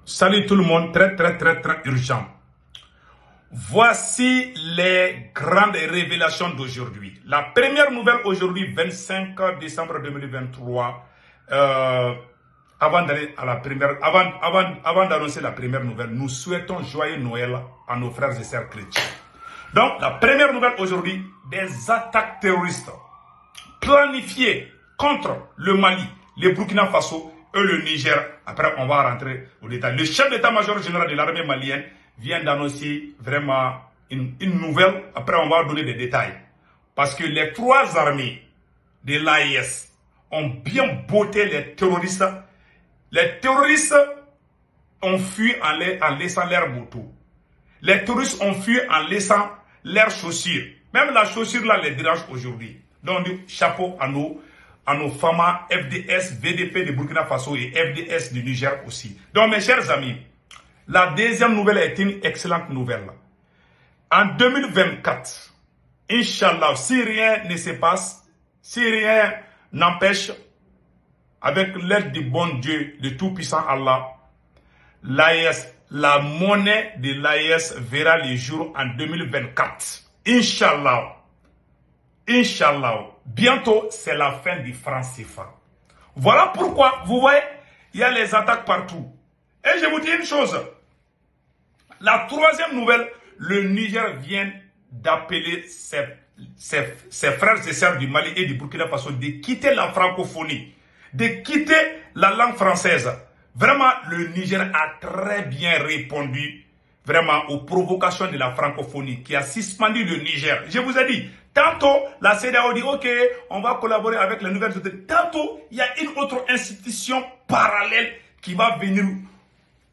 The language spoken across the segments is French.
Salut tout le monde, très urgent. Voici les grandes révélations d'aujourd'hui. La première nouvelle aujourd'hui, 25 décembre 2023, avant d'aller à la première, avant d'annoncer la première nouvelle, nous souhaitons joyeux Noël à nos frères et sœurs chrétiens. Donc, la première nouvelle aujourd'hui, des attaques terroristes planifiées contre le Mali, le Burkina Faso et le Niger. Après, on va rentrer au détail. Le chef d'état-major général de l'armée malienne vient d'annoncer vraiment une nouvelle. Après, on va donner des détails. Parce que les trois armées de l'AES ont bien botté les terroristes. Les terroristes ont fui en laissant leurs motos. Les terroristes ont fui en laissant leurs chaussures. Même la chaussure là les dérange aujourd'hui. Donc, chapeau à nos femmes FDS, VDP de Burkina Faso et FDS du Niger aussi. Donc, mes chers amis, la deuxième nouvelle est une excellente nouvelle. En 2024, Inch'Allah, si rien ne se passe, si rien n'empêche, avec l'aide du bon Dieu, de tout-puissant Allah, l'AES, la monnaie de l'AES verra les jours en 2024. Inch'Allah. Inch'Allah. Bientôt, c'est la fin du franc CFA. Voilà pourquoi, vous voyez, il y a les attaques partout. Et je vous dis une chose. La troisième nouvelle, le Niger vient d'appeler ses frères et sœurs du Mali et du Burkina Faso de quitter la francophonie, de quitter la langue française. Vraiment, le Niger a très bien répondu vraiment aux provocations de la francophonie qui a suspendu le Niger. Je vous ai dit, tantôt la CEDEAO dit ok, on va collaborer avec les nouvelles autorités. Tantôt, il y a une autre institution parallèle qui va venir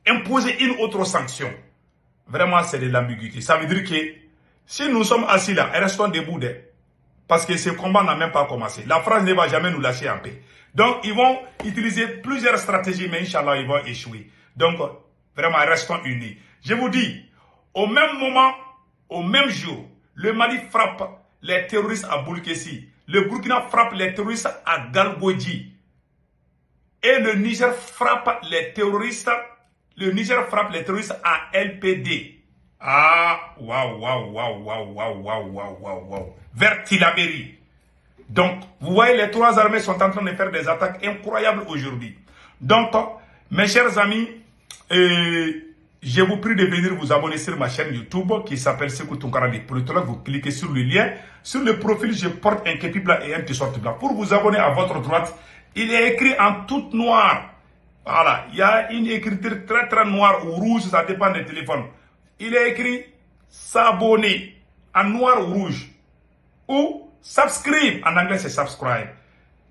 imposer une autre sanction. Vraiment, c'est de l'ambiguïté. Ça veut dire que si nous sommes assis là, restons debout, parce que ce combat n'a même pas commencé. La France ne va jamais nous lâcher en paix. Donc, ils vont utiliser plusieurs stratégies, mais Inch'Allah, ils vont échouer. Donc, vraiment, restons unis. Je vous dis, au même moment, au même jour, le Mali frappe les terroristes à Boulkessi. Le Burkina frappe les terroristes à Galgodji. Et le Niger frappe les terroristes. Le Niger frappe les terroristes à LPD. Ah, waouh. Vers Tilaberi. Donc, vous voyez, les trois armées sont en train de faire des attaques incroyables aujourd'hui. Donc, mes chers amis, je vous prie de venir vous abonner sur ma chaîne YouTube qui s'appelle Sekou Tounkara des politologues. Vous cliquez sur le lien. Sur le profil, je porte un képi blanc et un t-shirt blanc. Pour vous abonner à votre droite, il est écrit en tout noir. Voilà, il y a une écriture très noire ou rouge, ça dépend des téléphones. Il est écrit s'abonner en noir ou rouge. Ou subscribe, en anglais c'est subscribe.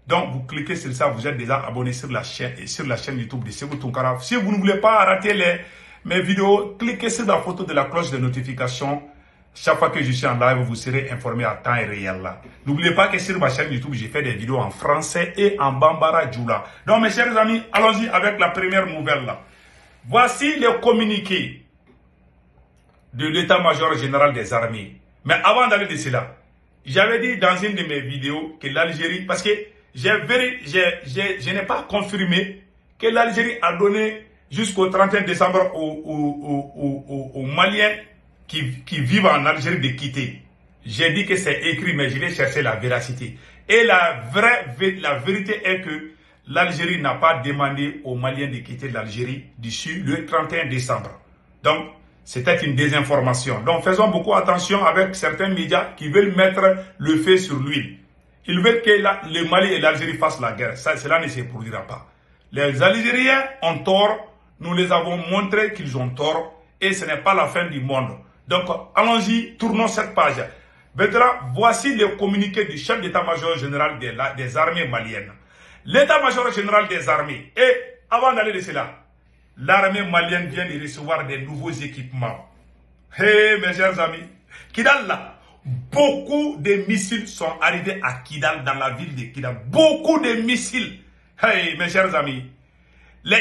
Donc vous cliquez sur ça, vous êtes déjà abonné sur la chaîne et sur la chaîne YouTube de Sekou Tounkara. Si vous ne voulez pas rater mes vidéos, cliquez sur la photo de la cloche de notification. Chaque fois que je suis en live, vous serez informé à temps réel là. N'oubliez pas que sur ma chaîne YouTube, j'ai fait des vidéos en français et en Bambara Djoula. Donc mes chers amis, allons-y avec la première nouvelle là. Voici le communiqué de l'état-major général des armées. Mais avant d'aller de cela, j'avais dit dans une de mes vidéos que l'Algérie, parce que je n'ai pas confirmé que l'Algérie a donné jusqu'au 31 décembre aux Maliens qui vivent en Algérie de quitter. J'ai dit que c'est écrit, mais je vais chercher la véracité. Et la vérité est que l'Algérie n'a pas demandé aux Maliens de quitter l'Algérie d'ici le 31 décembre. Donc, c'était une désinformation. Donc, faisons beaucoup attention avec certains médias qui veulent mettre le feu sur l'huile. Ils veulent que le Mali et l'Algérie fassent la guerre. Cela ne se produira pas. Les Algériens ont tort. Nous les avons montré qu'ils ont tort. Et ce n'est pas la fin du monde. Donc, allons-y, tournons cette page. Maintenant, voici le communiqué du chef d'état-major général des armées maliennes. L'état-major général des armées. Et avant d'aller de cela, l'armée malienne vient de recevoir des nouveaux équipements. Hey, mes chers amis, Kidal là, beaucoup de missiles sont arrivés à Kidal, dans la ville de Kidal. Beaucoup de missiles. Hey, mes chers amis,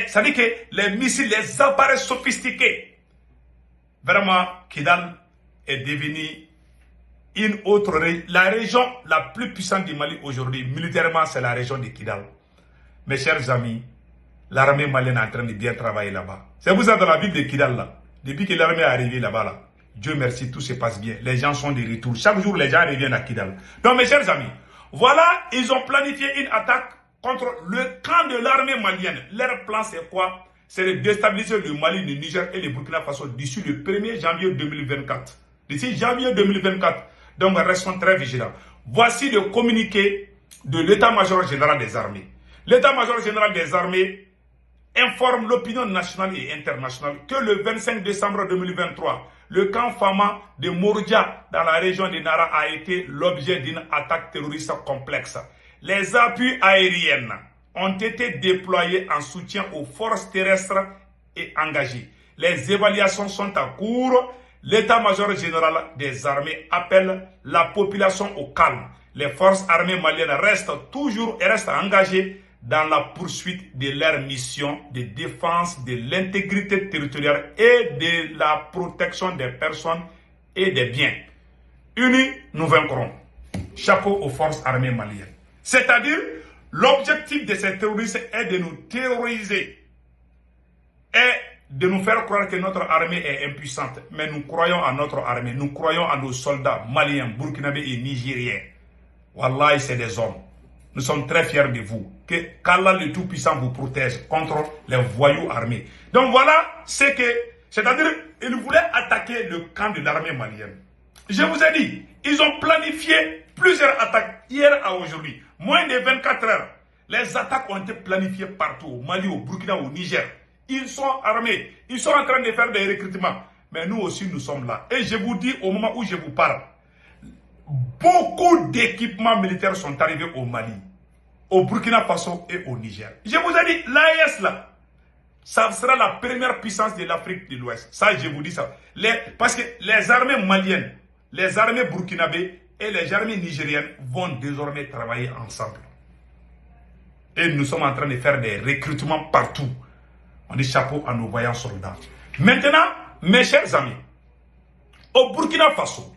ça dit que les missiles, les appareils sophistiqués. Vraiment, Kidal est devenu une autre région. La région la plus puissante du Mali aujourd'hui, militairement, c'est la région de Kidal. Mes chers amis, l'armée malienne est en train de bien travailler là-bas. C'est pour ça dans la ville de Kidal, là, depuis que l'armée est arrivée là-bas, là, Dieu merci, tout se passe bien. Les gens sont de retour. Chaque jour, les gens reviennent à Kidal. Donc, mes chers amis, voilà, ils ont planifié une attaque contre le camp de l'armée malienne. Leur plan, c'est quoi? C'est de déstabiliser le Mali, le Niger et le Burkina Faso d'ici le 1er janvier 2024. D'ici janvier 2024. Donc, restons très vigilants. Voici le communiqué de l'état-major général des armées. L'état-major général des armées informe l'opinion nationale et internationale que le 25 décembre 2023, le camp Fama de Mourdia dans la région de Nara a été l'objet d'une attaque terroriste complexe. Les appuis aériens ont été déployés en soutien aux forces terrestres et engagées. Les évaluations sont en cours. L'état-major général des armées appelle la population au calme. Les forces armées maliennes restent engagées dans la poursuite de leur mission de défense de l'intégrité territoriale et de la protection des personnes et des biens. Unis, nous vaincrons. Chapeau aux forces armées maliennes. C'est-à-dire, l'objectif de ces terroristes est de nous terroriser et de nous faire croire que notre armée est impuissante. Mais nous croyons à notre armée, nous croyons à nos soldats maliens, burkinabés et nigériens. Wallahi, c'est des hommes. Nous sommes très fiers de vous. Qu'Allah le Tout-Puissant vous protège contre les voyous armés. Donc voilà, c'est-à-dire, ils voulaient attaquer le camp de l'armée malienne. Je vous ai dit, ils ont planifié plusieurs attaques hier à aujourd'hui. Moins de 24 heures. Les attaques ont été planifiées partout, au Mali, au Burkina, au Niger. Ils sont armés. Ils sont en train de faire des recrutements. Mais nous aussi, nous sommes là. Et je vous dis, au moment où je vous parle, beaucoup d'équipements militaires sont arrivés au Mali, au Burkina Faso et au Niger. Je vous ai dit, l'AES là, ça sera la première puissance de l'Afrique de l'Ouest. Ça, je vous dis ça. Parce que les armées maliennes, les armées burkinabées et les armées nigériennes vont désormais travailler ensemble. Et nous sommes en train de faire des recrutements partout. On dit chapeau à nos voyants soldats. Maintenant, mes chers amis, au Burkina Faso,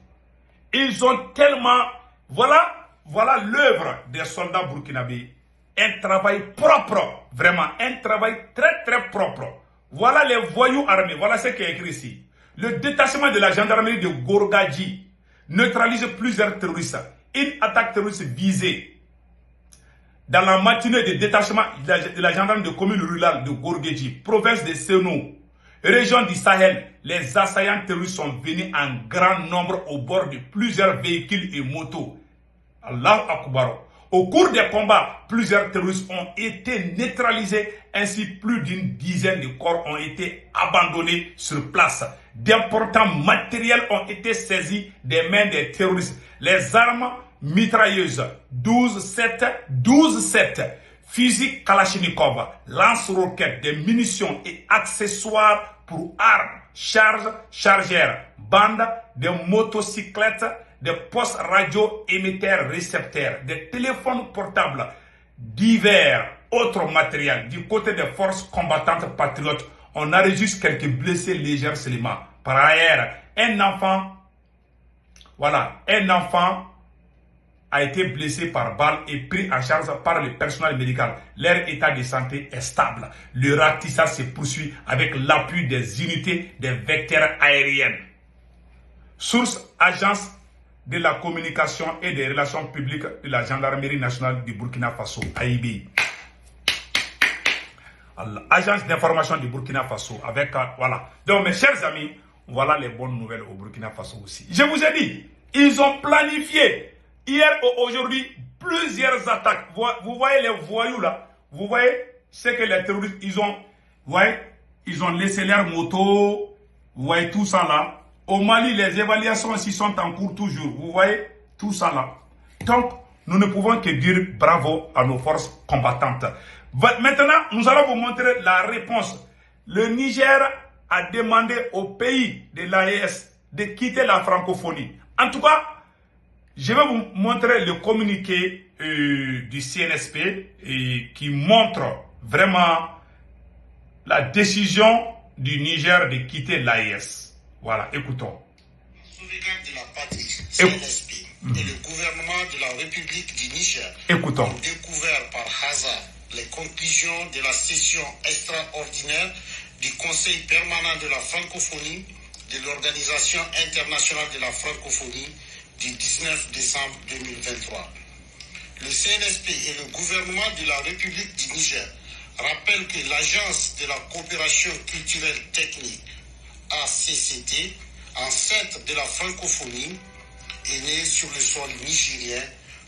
ils ont tellement... Voilà l'œuvre des soldats burkinabés. Un travail propre, vraiment, un travail très très propre. Voilà les voyous armés, voilà ce qui est écrit ici. Le détachement de la gendarmerie de Gorgadji neutralise plusieurs terroristes. Une attaque terroriste visée dans la matinée de détachement de la gendarmerie de commune rurale de Gorgadji, province de Seno, région du Sahel. Les assaillants terroristes sont venus en grand nombre au bord de plusieurs véhicules et motos. Allahu Akbar. Au cours des combats, plusieurs terroristes ont été neutralisés, ainsi plus d'une dizaine de corps ont été abandonnés sur place. D'importants matériels ont été saisis des mains des terroristes. Les armes mitrailleuses 12-7, fusils Kalachnikov, lance-roquettes, des munitions et accessoires pour armes, chargeurs, bandes, des motocyclettes, des postes radio émetteurs récepteurs, des téléphones portables, divers autres matériels. Du côté des forces combattantes patriotes, on enregistre quelques blessés légers seulement. Par ailleurs, un enfant a été blessé par balle et pris en charge par le personnel médical. Leur état de santé est stable. Le ratissage se poursuit avec l'appui des unités des vecteurs aériennes. Source, agence de la communication et des relations publiques de la gendarmerie nationale du Burkina Faso, AIB. Agence d'information du Burkina Faso, avec, voilà. Donc, mes chers amis, voilà les bonnes nouvelles au Burkina Faso aussi. Je vous ai dit, ils ont planifié, hier ou aujourd'hui, plusieurs attaques. Vous voyez les voyous là, vous voyez ce que les terroristes, ils ont laissé leurs motos, vous voyez tout ça là. Au Mali, les évaluations aussi sont en cours toujours. Vous voyez tout ça là. Donc, nous ne pouvons que dire bravo à nos forces combattantes. Maintenant, nous allons vous montrer la réponse. Le Niger a demandé au pays de l'AES de quitter la francophonie. En tout cas, je vais vous montrer le communiqué du CNSP qui montre vraiment la décision du Niger de quitter l'AES. Voilà, écoutons. La sauvegarde de la patrie, CNSP, et le gouvernement de la République du Niger ont découvert par hasard les conclusions de la session extraordinaire du Conseil permanent de la francophonie de l'Organisation internationale de la francophonie du 19 décembre 2023. Le CNSP et le gouvernement de la République du Niger rappellent que l'Agence de la coopération culturelle technique, ACCT, ancêtre de la francophonie, est née sur le sol nigérien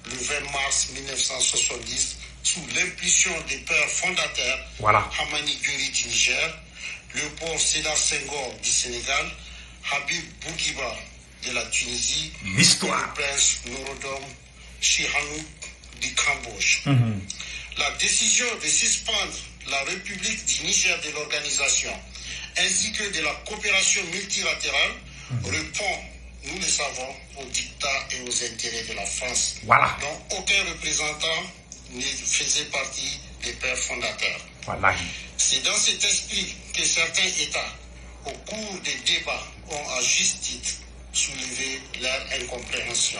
le 20 mars 1970 sous l'impulsion des pères fondateurs Hamani Guri du Niger, Léopold Sédar Senghor du Sénégal, Habib Bourguiba de la Tunisie, et le prince Norodom Sihanouk du Cambodge. La décision de suspendre la République du Niger de l'organisation ainsi que de la coopération multilatérale répond, nous le savons, aux dictats et aux intérêts de la France, dont aucun représentant ne faisait partie des pères fondateurs. C'est dans cet esprit que certains États, au cours des débats, ont à juste titre soulevé leur incompréhension,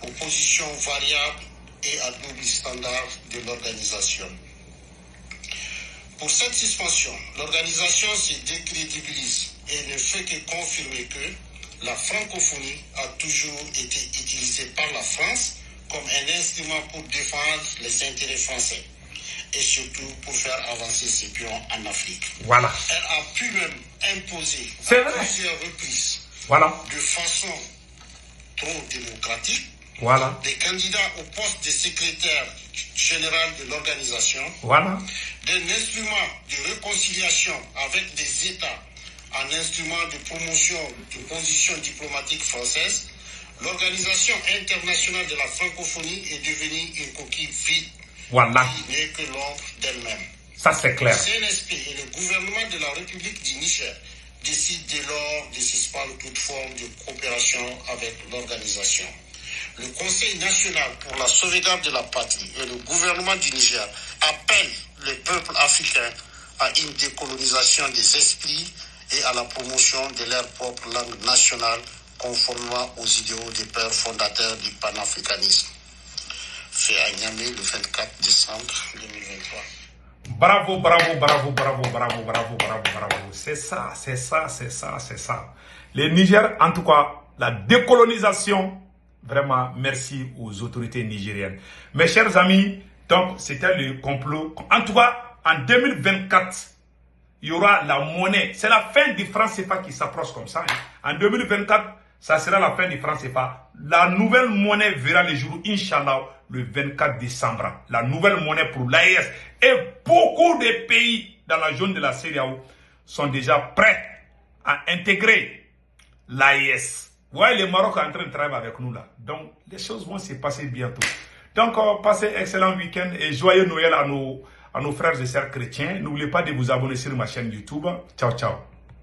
opposition variable et à double standard de l'organisation. Pour cette suspension, l'organisation se décrédibilise et ne fait que confirmer que la francophonie a toujours été utilisée par la France comme un instrument pour défendre les intérêts français et surtout pour faire avancer ses pions en Afrique. Elle a pu même imposer à plusieurs reprises, de façon trop démocratique, des candidats au poste de secrétaire général de l'organisation, d'un instrument de réconciliation avec des États en instrument de promotion de position diplomatique française. L'Organisation internationale de la francophonie est devenue une coquille vide qui n'est que l'ombre d'elle-même. Ça, c'est clair. Le CNSP et le gouvernement de la République du Niger décident dès lors de suspendre toute forme de coopération avec l'organisation. Le Conseil national pour la sauvegarde de la patrie et le gouvernement du Niger appellent le peuple africain à une décolonisation des esprits et à la promotion de leur propre langue nationale conformément aux idéaux des pères fondateurs du panafricanisme. Fait à Niamey le 24 décembre 2023. Bravo, bravo, bravo, bravo, bravo, bravo, bravo, bravo. C'est ça, c'est ça, c'est ça, c'est ça. Le Niger, en tout cas, la décolonisation, vraiment, merci aux autorités nigériennes. Mes chers amis, donc, c'était le complot. En tout cas, en 2024, il y aura la monnaie. C'est la fin du franc CFA qui s'approche comme ça. En 2024, ça sera la fin du franc CFA. La nouvelle monnaie verra le jour, Inch'Allah, le 24 décembre. La nouvelle monnaie pour l'AES. Et beaucoup de pays dans la zone de la CEDEAO sont déjà prêts à intégrer l'AES. Vous voyez, le Maroc est en train de travailler avec nous là. Donc, les choses vont se passer bientôt. Donc, passez un excellent week-end et joyeux Noël à nos frères et sœurs chrétiens. N'oubliez pas de vous abonner sur ma chaîne YouTube. Ciao, ciao.